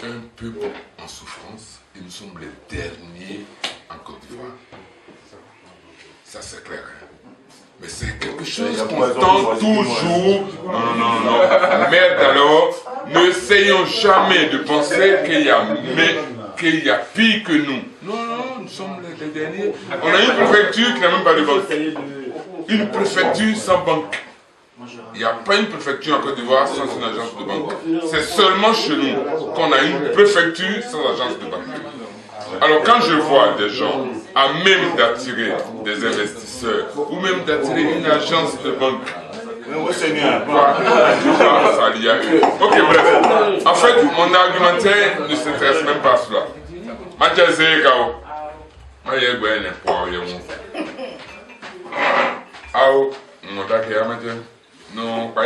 Un peuple en souffrance, et nous sommes les derniers en Côte d'Ivoire. Ça c'est clair. Hein? Mais c'est quelque chose qu'on tente toujours. Non. Merde alors, n'essayons jamais de penser qu'il y a pire que nous. Non, nous sommes les derniers. On a une préfecture qui n'a même pas de banque. Une préfecture sans banque. Il n'y a pas une préfecture en Côte d'Ivoire sans une agence de banque. C'est seulement chez nous qu'on a une préfecture sans agence de banque. Alors quand je vois des gens à même d'attirer des investisseurs ou même d'attirer une agence de banque, ça lié à eux. Ok, bref. En fait, mon argumentaire ne s'intéresse même pas à cela. Non, pas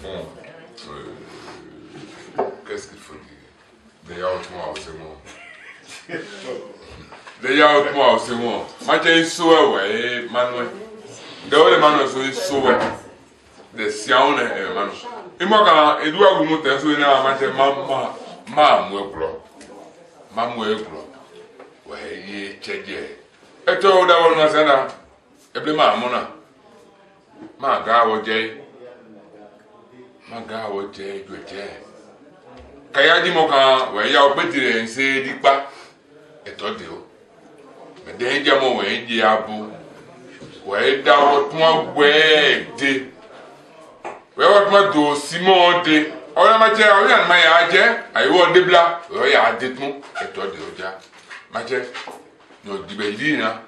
bon, qu'est-ce qu'il faut dire? Des yaourts, c'est bon. Des yaourts, c'est bon. Moi, j'ai eu ouais, Manuel. Des Manuel, c'est ouais. Des siens, Manuel. Et moi, quand il doit vous montrer, c'est maman, ouais, il est tchédié. Et toi, d'abord, nous sommes là. Et puis, maman, ma gars, Kaya di moka we ya obetire nse dipa eto de o me de nja mo we nji abu we da wotun we de we wotun do simon de ora ma je ori an ma ya je ayo de bla o ya de tun eto de o ja ma je no dibe di na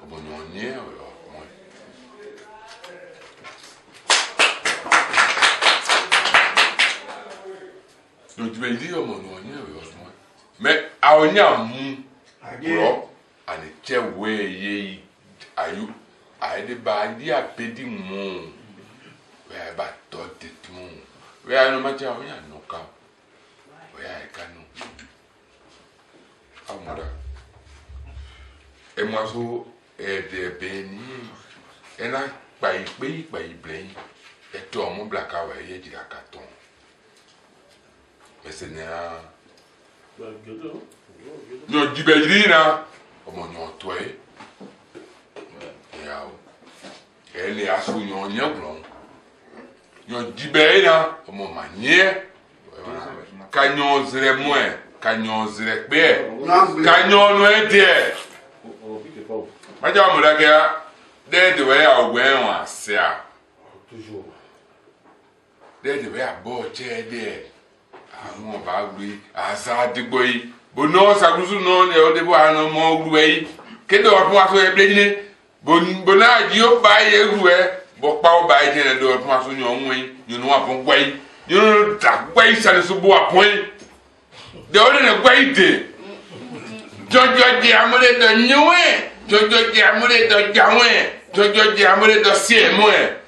obo no nye o donc tu me dis, oh mon mais à on y a mou, bro, à ne tient ouais, aïe, aïe de bandi à pédi mou, ouais, bah, toi, t'es tout, ouais, à nos matières, on y a nos cas, ouais, à canon. Ah, moi, et moi, je, et des bénis, et là, pas y blain, et toi, mon black, ouais, y a du carton. Mais c'est n'a. Nous disons là, comme on y toi. Elle est à son yon blanc. Nous disons là, comme on manière. Canyon zère moins, canyon zère père, canyon noir derrière. Madame Laga, dès de voir au loin, c'est à. Toujours. Dès de voir à bord, derrière. Mon bagui, à ça de boy. Bon, non, ça vous non, et au début, à un moment, vous voyez. Qu'est-ce que vous avez fait? Bon, Dieu, baille, vous voyez. Bon, pas au baille, il y a deux points sur nous, nous n'avons pas boy. Nous n'avons pas boy, ça ne se boit point. De on ne boit de. Jojo diamole de noué. Jojo diamole de gaoué. Jojo diamole de siémoé.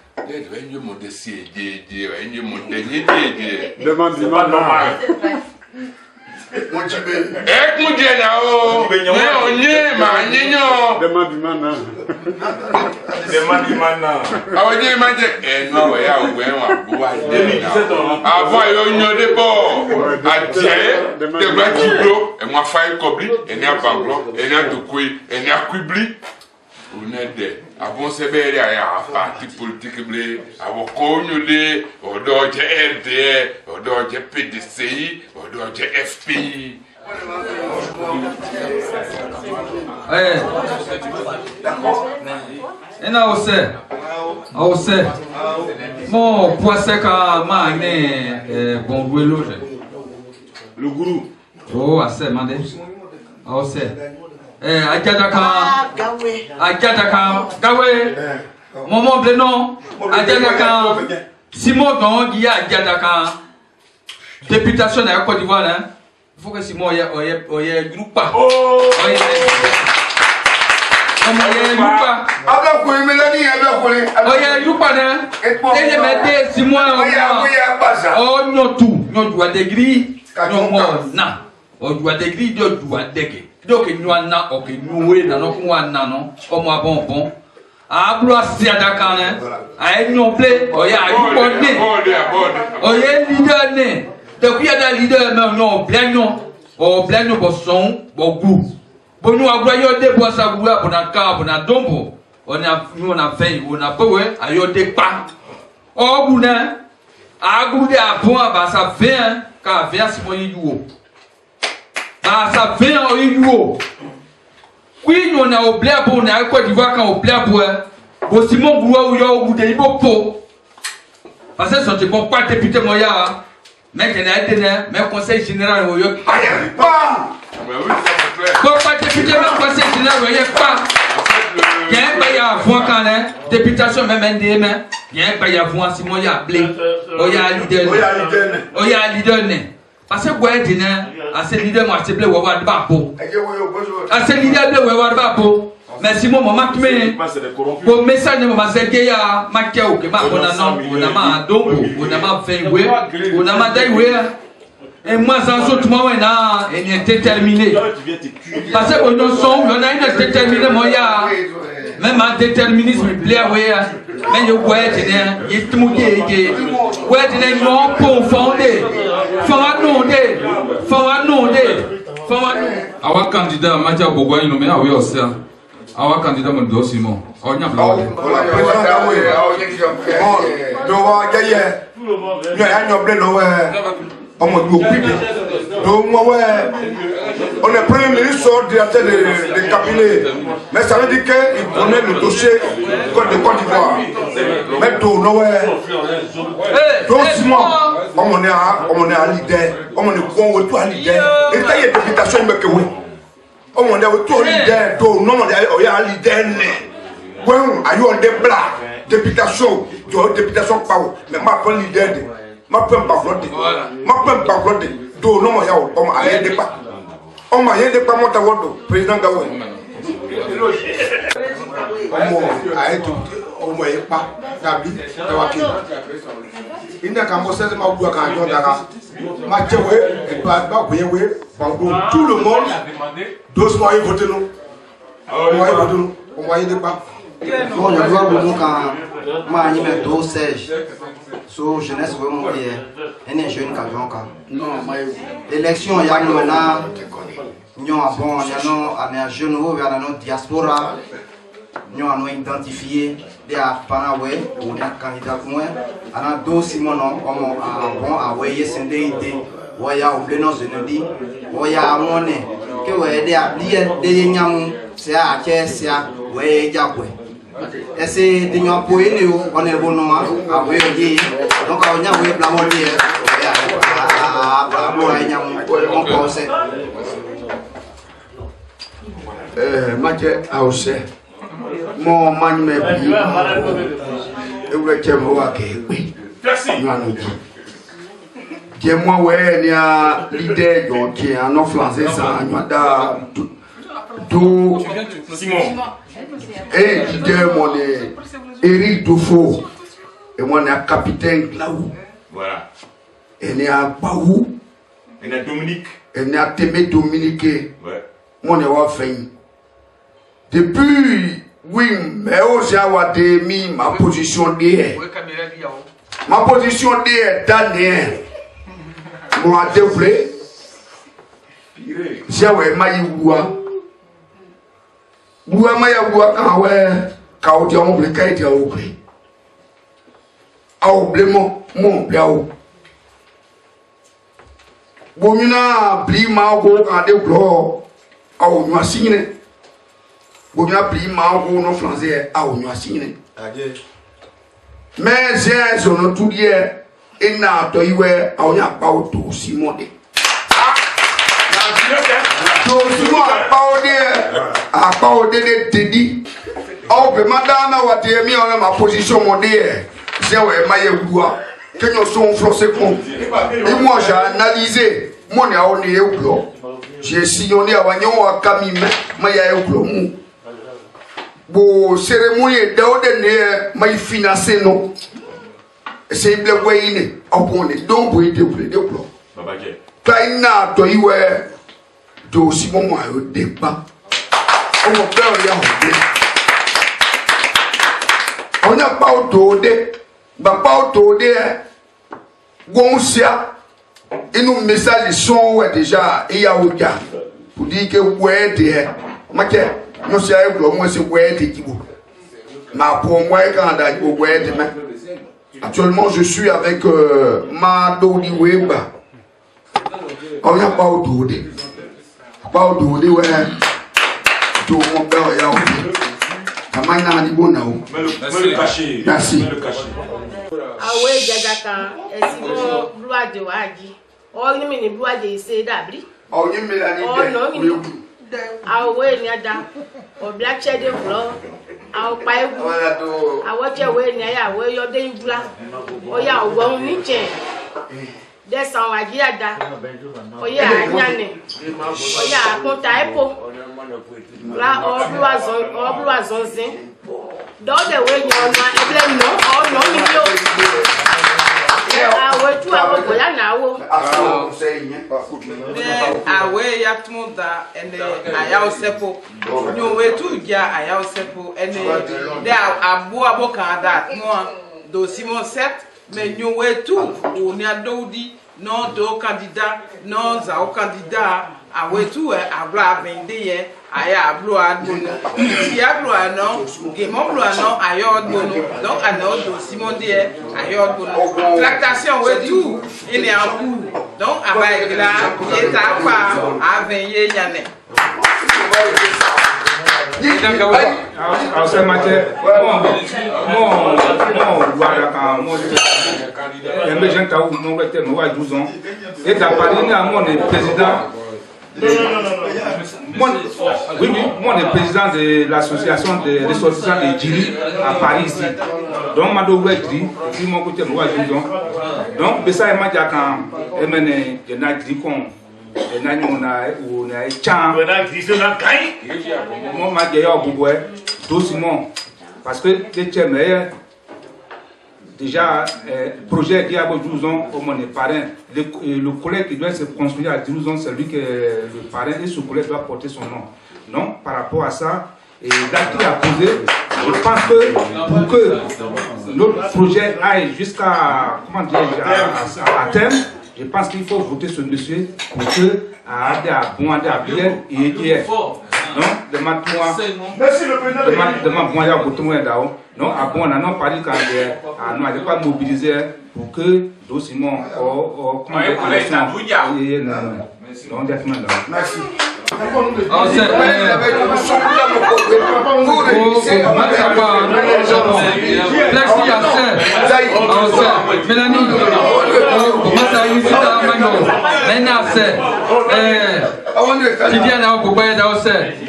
Demande normal. Avant c'est bien, il y a un parti politique, avant qu'on ait au dodge RDR, au dodge PDCI, au dodge FPI. Et là aussi, mon poisson quand bon le gourou. Oh, assez, mandé. Aussi. Ajadaka gawe Momo Bleno Ajadaka Simon Gon Gia Ajadaka députation de la Côte d'Ivoire, il faut que Simon ait groupe pas. Nous avons des bois à boire pour un car, pour un dombo. On a fait, on a pas, ayo des pas. Oh, vous n'avez à goûter à bon, ça fait, car vient si mon idiot. Ça fait un idiot. Oui, on a oublié pour on a quoi d'Ivoire quand on plaît pour Simon Boua ou yo ou des Ibopo. Parce que ce n'est pas député Moya, mais qu'il y a été, mais conseil général ou yo. Pas! Pourquoi député même conseil général ou yo pas? Il y a un pays à voir quand même, députation même NDM, il y a un pays à voir si moi il y a blé, il y a leader, il y a leader. Parce que vous êtes à ce leader, moi, c'est blé ou avoir de bapo. À ce leader, blé ou avoir de bapo. Mais si moi, je m'accumule, pour message de ma zégué à ma kéo, que ma bonne on a ma dongo, on a ma fait, on a ma daïoué. Et moi, sans autre moment, on est déterminé. Parce que nous sommes, on a une déterminée, moi, même un déterminisme, il plaît, oui. Mais il y a il est tout mouillé, il est non confondé. Our candidat, Matia Boboy, il nommé à Wiosia. Our candidat, Mondo Simon. On y a on est premier ministre directeur de cabinet, mais ça veut dire qu'il connaît le dossier de Côte d'Ivoire. Mais on est à leader, on est bon à leader. Et ça y est, députation, il me dit oui. On est autour leader, non, on est à leader. Oui, aïe, on est blanc, députation, pas où, mais ma bonne leader. Ma femme banqueroute, do non ya on a rien de pas. On m'a rien de pas mon tawodo, président Gawé. On m'a pas Gabi, Tawaki. Il n'a qu'à montrer ma boue à Canyon Dara. Ma tchéoué, et pas Bouéoué, tout le monde, deux mois voté nous. On m'a rien de pas. Bon, je vois beaucoup quand moi, je mets 12 sièges. So, jeunesse, vraiment, il y a un jeune qui a élection, il y a un jeune, il y a une diaspora. Nous avons identifié des Panaouais, ou des candidats pour moi. On a deux Simon, on a envoyé cette idée. On a oublié nos ennemis. On a monnaie. Que vous avez des gens, c'est à Thiès, ouais, Yahweh. Et c'est des gens pour nous, on est bon nom, à Wéli. Donc, on a oublié la monnaie. On pense. Mathieu Aousse, mon man me dit, et vous êtes moi qui dis-moi, ouais, il y a l'idée qui est en français, ça, tout Simon. Et l'idée, mon Eric Dufo, et moi, on a capitaine Glaou. Voilà. Et il y a Baou. Et il y a Dominique. Et il y a Témé Dominique. Ouais. Mon est fait. Depuis, oui, mais aussi avoir mis ma position d'hier. Ma position d'hier, dernière. Moi, développé. J'ai maïoua. Boua maïoua, quand ouais, quand on oublie, quand il y a oublié. A oublié mon biao. Boumina, pli ma go, quand des gros, a ou nous signé. Boumina, pli ma go, non français, a ou nous signé. Mais j'ai son tout hier, et n'a pas eu à on a pas au Simon. Donc, Simon a pas au dé de dit. Oh, mais madame, on a mis en ma position mondiale. J'ai ouais, maïe bois. que nous sommes flossés con. Et moi j'ai analysé mon aoni et blo. J'ai sillonné à Wagnon à Camille, Maya et blo. Bon cérémonie d'ordre mais financé non. C'est le wayne opone donc vous êtes plus de blo. Taina to iwe do si mo mo ayo débat. On va faire ya on n'a pas autodé ba pas autodé gonsia et nous message sont ouais déjà il y a oja pour dire que ouais de maké nous c'est ayo blo moi c'est ouais de kibo ma pour moi quand da ouais de mais actuellement je suis avec Madodi Weba. On n'a pas autodé. Pas autodé ouais. Tout mon père y a aussi. Merci. Awe jagaka esimo blua de waji. O ni mini blua de ise dabri. O ni mi la ni de. Awe ni ada. O black shade flo. Awo pa egu. Awo che we ni aya we yo de ibula. O ya owo ni che. Desan waji ada. O ya anyane. O ya konta epo. La oblu azonzin. Do de we ni ona eble no o no mi yo. Awe tu awo ya na awo. Awe ya tmunda ene aya osepo. Nyo we tu ja aya osepo ene de abo kan da no do Simon 7 mais nyo we tu oni adodi non do candidat non za o candidat awe tu abla vende ye aya ablo adunu si ablo ano ge mo ablo ano ayo adunu donc ano do Simon die ayo adunu tractation we tu il est en cours donc abaye la eta pa avenye yane en ce matin, voilà quand moi j'ai gens qui ont 12 ans et t'as parlé à mon président. Moi, le président de l'association des ressortissants de Djiri à Paris ici. Donc, je suis Djiri, et puis mon côté, moi, 12 ans. Donc, ça, je m'a dit quand je mène Djiri comme. On a Tchan. Moi, ma gueule, doucement. Parce que les Tchémés, déjà, le projet qui a 12 ans, comme on est parrain, le collègue qui doit se construire à 12 ans, c'est lui qui est le parrain et ce collègue doit porter son nom. Donc, par rapport à ça, et l'acte a posé, je pense que pour que notre projet aille jusqu'à, comment dire, à terme, je pense qu'il faut voter ce monsieur pour que à bon à bien et non demande-moi merci le président demande-moi à voter moi d'ao non à bon on a non parlé quand non il pas mobiliser pour que doucement comment non merci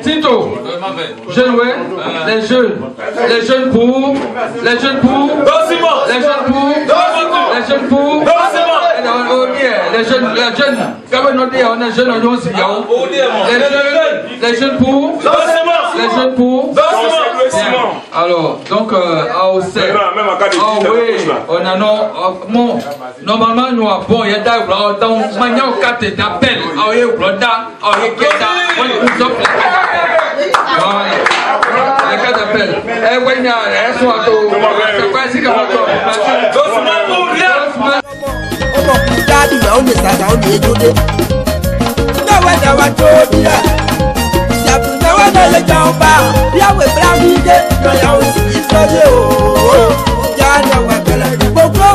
Tito, les jeunes pour les jeunes pour alors donc on a non normalement nous avons il y a donc manière carte d'appel les cartes d'appel Gbogbo